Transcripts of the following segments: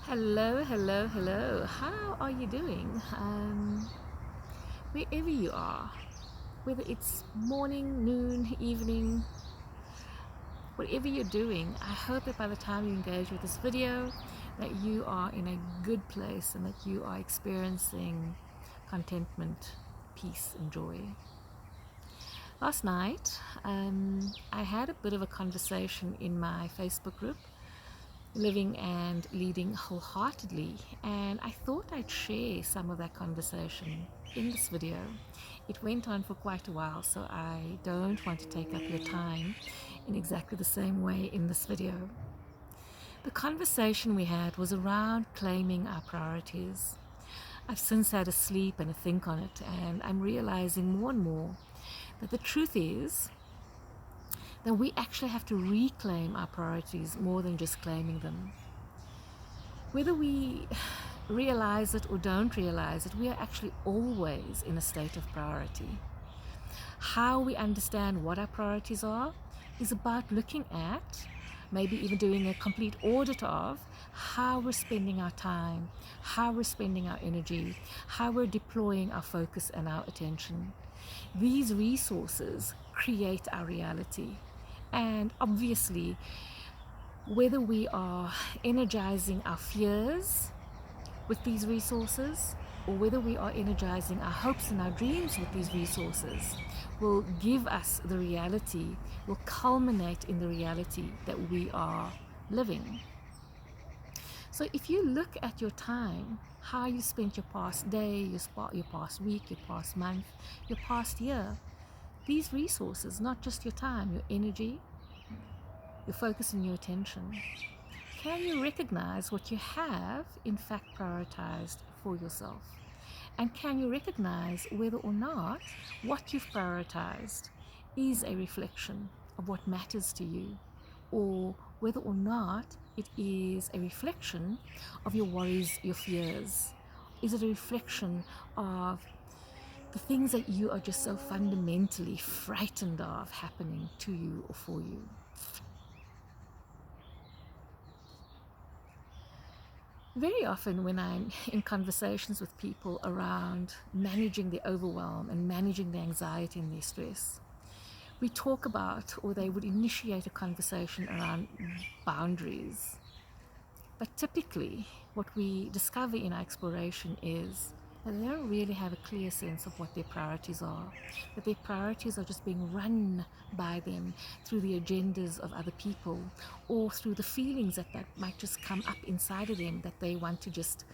Hello, hello, hello. How are you doing? Wherever you are, whether it's morning, noon, evening, whatever you're doing, I hope that by the time you engage with this video, that you are in a good place and that you are experiencing contentment, peace, and joy. Last night, I had a bit of a conversation in my Facebook group, Living and Leading Wholeheartedly, and I thought I'd share some of that conversation in this video. It went on for quite a while, so I don't want to take up your time in exactly the same way in this video. The conversation we had was around claiming our priorities. I've since had a sleep and a think on it, and I'm realizing more and more that the truth is that we actually have to reclaim our priorities more than just claiming them. Whether we realize it or don't realize it, we are actually always in a state of priority. How we understand what our priorities are is about looking at, maybe even doing a complete audit of, how we're spending our time, how we're spending our energy, how we're deploying our focus and our attention. These resources create our reality. And obviously, whether we are energizing our fears with these resources or whether we are energizing our hopes and our dreams with these resources will give us the reality, will culminate in the reality that we are living. So if you look at your time, how you spent your past day, your past week, your past month, your past year, these resources, not just your time, your energy, your focus and your attention, can you recognize what you have in fact prioritized for yourself? And can you recognize whether or not what you've prioritized is a reflection of what matters to you, or whether or not it is a reflection of your worries, your fears? Is it a reflection of the things that you are just so fundamentally frightened of happening to you or for you? Very often when I'm in conversations with people around managing the overwhelm and managing the anxiety and the stress, we talk about, or they would initiate a conversation around boundaries. But typically, what we discover in our exploration is that they don't really have a clear sense of what their priorities are, that their priorities are just being run by them through the agendas of other people or through the feelings that might just come up inside of them that they want to just,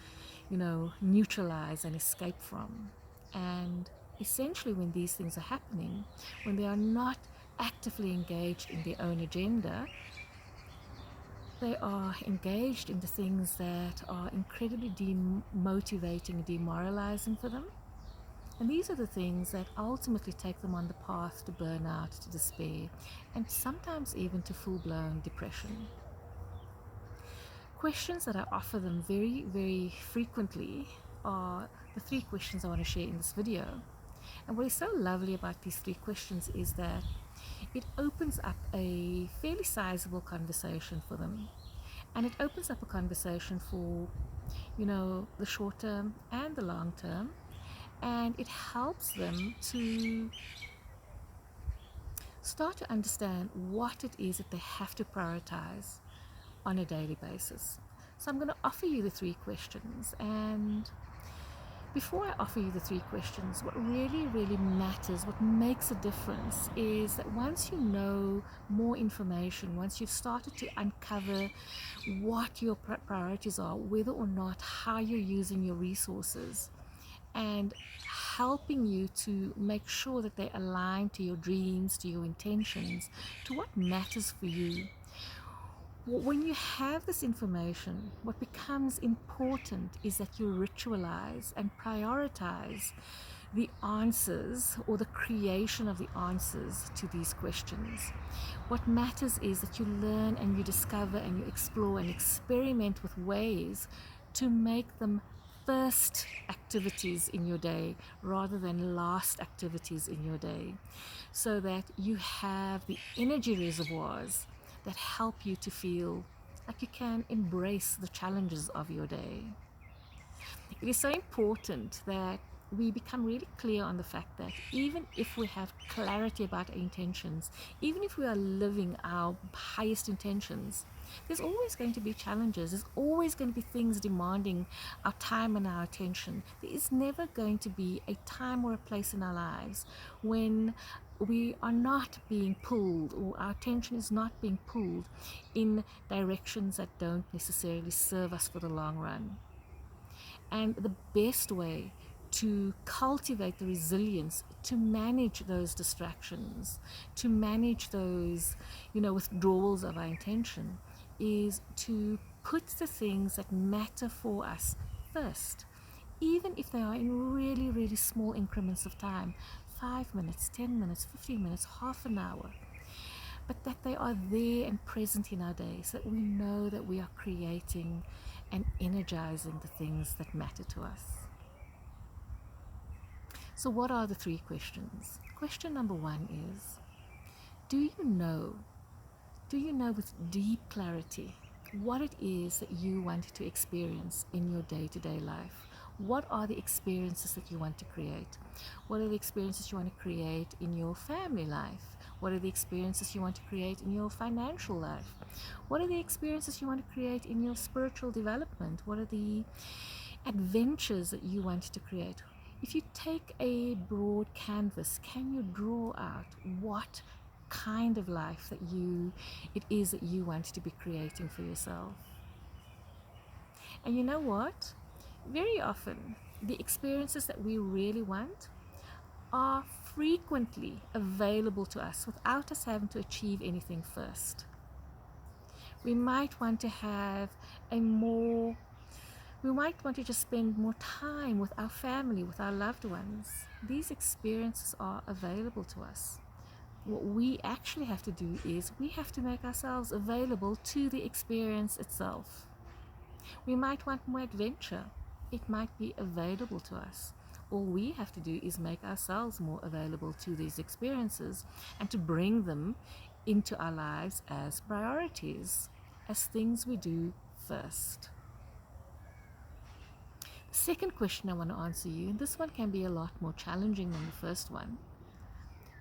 neutralize and escape from. And essentially, when these things are happening, when they are not actively engaged in their own agenda, they are engaged in the things that are incredibly demotivating, demoralizing for them. And these are the things that ultimately take them on the path to burnout, to despair, and sometimes even to full-blown depression. Questions that I offer them very, very frequently are the three questions I want to share in this video. And what is so lovely about these three questions is that it opens up a fairly sizable conversation for them. And it opens up a conversation for, the short term and the long term. And it helps them to start to understand what it is that they have to prioritize on a daily basis. So I'm going to offer you the three questions, and before I offer you the three questions, what really, really matters, what makes a difference, is that once you know more information, once you've started to uncover what your priorities are, whether or not how you're using your resources, and helping you to make sure that they align to your dreams, to your intentions, to what matters for you. When you have this information, what becomes important is that you ritualize and prioritize the answers or the creation of the answers to these questions. What matters is that you learn and you discover and you explore and experiment with ways to make them first activities in your day rather than last activities in your day, so that you have the energy reservoirs that help you to feel like you can embrace the challenges of your day. It is so important that we become really clear on the fact that even if we have clarity about our intentions, even if we are living our highest intentions, there's always going to be challenges. There's always going to be things demanding our time and our attention. There is never going to be a time or a place in our lives when we are not being pulled, or our attention is not being pulled in directions that don't necessarily serve us for the long run. And the best way to cultivate the resilience to manage those distractions, to manage those, withdrawals of our intention, is to put the things that matter for us first, even if they are in really, really small increments of time, 5 minutes, 10 minutes, 15 minutes, half an hour, but that they are there and present in our day, so that we know that we are creating and energizing the things that matter to us. So what are the 3 questions? Question number 1 is, do you know with deep clarity what it is that you want to experience in your day-to-day life? What are the experiences that you want to create? What are the experiences you want to create in your family life? What are the experiences you want to create in your financial life? What are the experiences you want to create in your spiritual development? What are the adventures that you want to create? If you take a broad canvas, can you draw out what kind of life that it is that you want to be creating for yourself? And you know what? Very often, the experiences that we really want are frequently available to us without us having to achieve anything first. We might want to just spend more time with our family, with our loved ones. These experiences are available to us. What we actually have to do is we have to make ourselves available to the experience itself. We might want more adventure. It might be available to us. All we have to do is make ourselves more available to these experiences and to bring them into our lives as priorities, as things we do first. The second question I want to answer you, and this one can be a lot more challenging than the first one,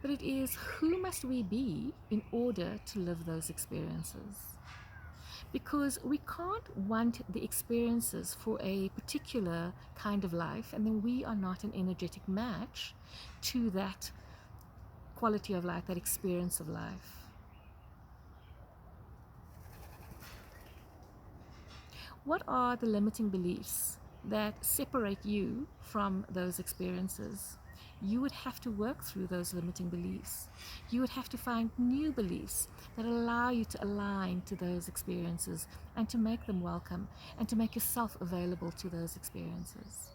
but it is, who must we be in order to live those experiences? Because we can't want the experiences for a particular kind of life, and then we are not an energetic match to that quality of life, that experience of life. What are the limiting beliefs that separate you from those experiences? You would have to work through those limiting beliefs. You would have to find new beliefs that allow you to align to those experiences and to make them welcome and to make yourself available to those experiences.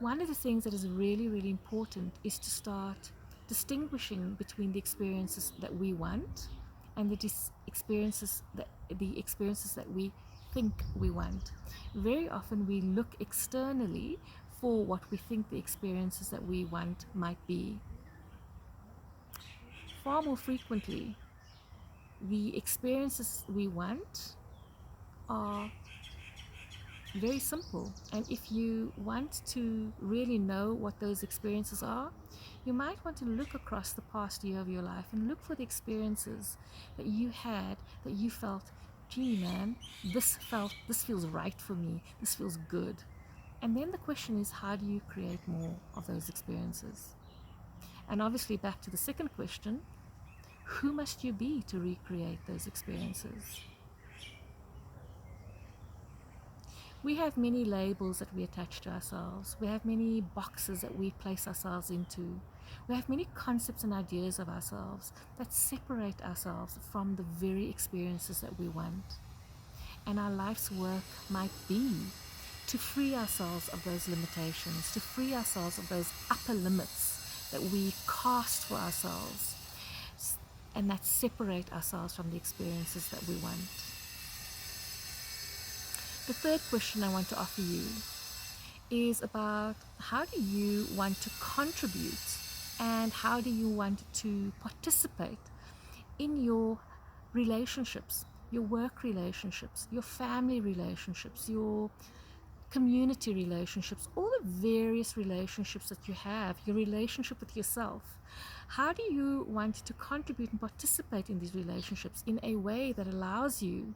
One of the things that is really, really important is to start distinguishing between the experiences that we want and the experiences that we think we want. Very often we look externally for what we think the experiences that we want might be. Far more frequently, the experiences we want are very simple, and if you want to really know what those experiences are, you might want to look across the past year of your life and look for the experiences that you had, that you felt, gee man, this feels right for me, this feels good. And then the question is, how do you create more of those experiences? And obviously, back to the second question, who must you be to recreate those experiences? We have many labels that we attach to ourselves. We have many boxes that we place ourselves into. We have many concepts and ideas of ourselves that separate ourselves from the very experiences that we want. And our life's work might be to free ourselves of those limitations, to free ourselves of those upper limits that we cast for ourselves and that separate ourselves from the experiences that we want. The third question I want to offer you is about, how do you want to contribute and how do you want to participate in your relationships your work relationships, your family relationships, your community relationships, all the various relationships that you have, your relationship with yourself. How do you want to contribute and participate in these relationships in a way that allows you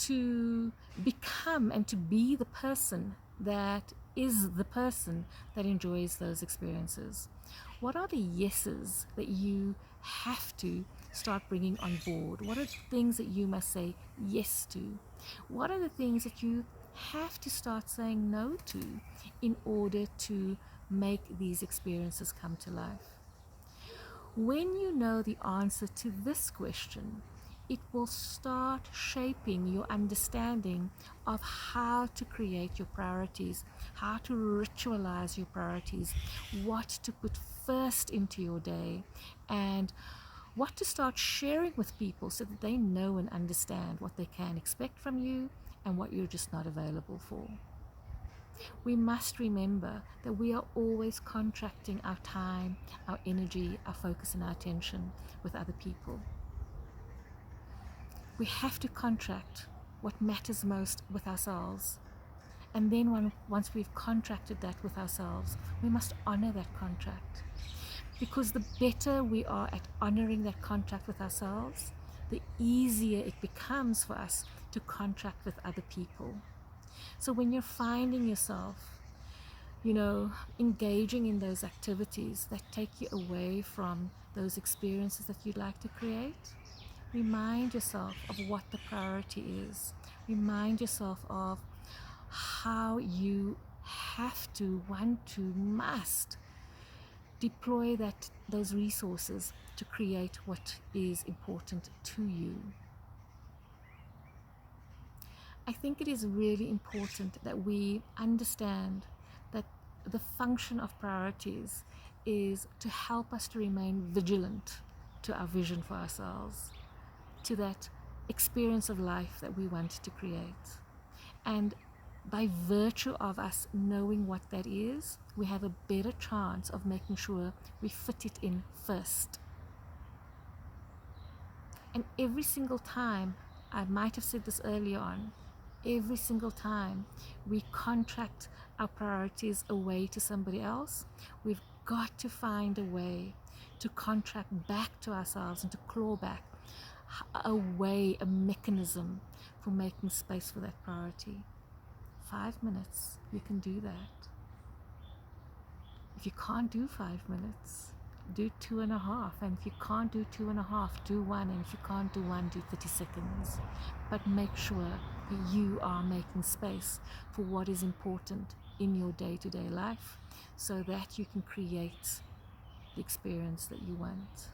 to become and to be the person that is the person that enjoys those experiences? What are the yeses that you have to start bringing on board? What are the things that you must say yes to? What are the things that you have to start saying no to in order to make these experiences come to life? When you know the answer to this question, it will start shaping your understanding of how to create your priorities, how to ritualize your priorities, what to put first into your day, and what to start sharing with people so that they know and understand what they can expect from you and what you're just not available for. We must remember that we are always contracting our time, our energy, our focus, and our attention with other people. We have to contract what matters most with ourselves. And then once we've contracted that with ourselves, we must honor that contract. Because the better we are at honoring that contract with ourselves, the easier it becomes for us to contract with other people. So when you're finding yourself, engaging in those activities that take you away from those experiences that you'd like to create, remind yourself of what the priority is. Remind yourself of how you have to, want to, must deploy those resources to create what is important to you. I think it is really important that we understand that the function of priorities is to help us to remain vigilant to our vision for ourselves, to that experience of life that we want to create. And by virtue of us knowing what that is, we have a better chance of making sure we fit it in first. And every single time, I might have said this earlier on, every single time we contract our priorities away to somebody else, we've got to find a way to contract back to ourselves and to claw back a way, a mechanism for making space for that priority. 5 minutes, you can do that. If you can't do 5 minutes, do 2.5. And if you can't do 2.5, do 1. And if you can't do 1, do 30 seconds. But make sure that you are making space for what is important in your day-to-day life so that you can create the experience that you want.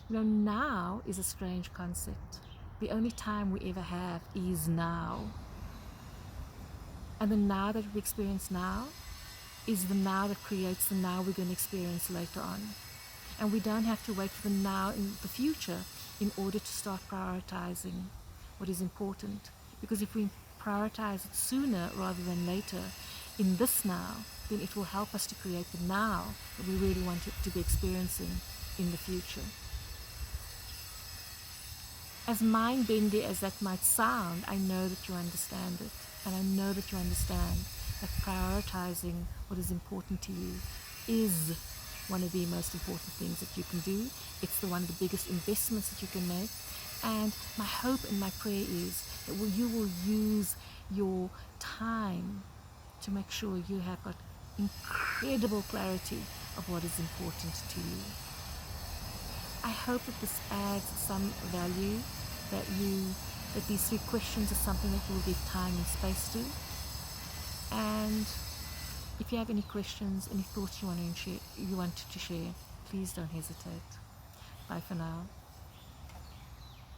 Now is a strange concept. The only time we ever have is now. And the now that we experience now is the now that creates the now we're going to experience later on. And we don't have to wait for the now in the future in order to start prioritizing what is important. Because if we prioritize it sooner rather than later in this now, then it will help us to create the now that we really want to be experiencing in the future. As mind-bending as that might sound, I know that you understand it. And I know that you understand that prioritizing what is important to you is one of the most important things that you can do. It's one of the biggest investments that you can make. And my hope and my prayer is that you will use your time to make sure you have got incredible clarity of what is important to you. I hope that this adds some value, that these 3 questions are something that you will give time and space to. And if you have any questions, any thoughts you wanted to share, please don't hesitate. Bye for now.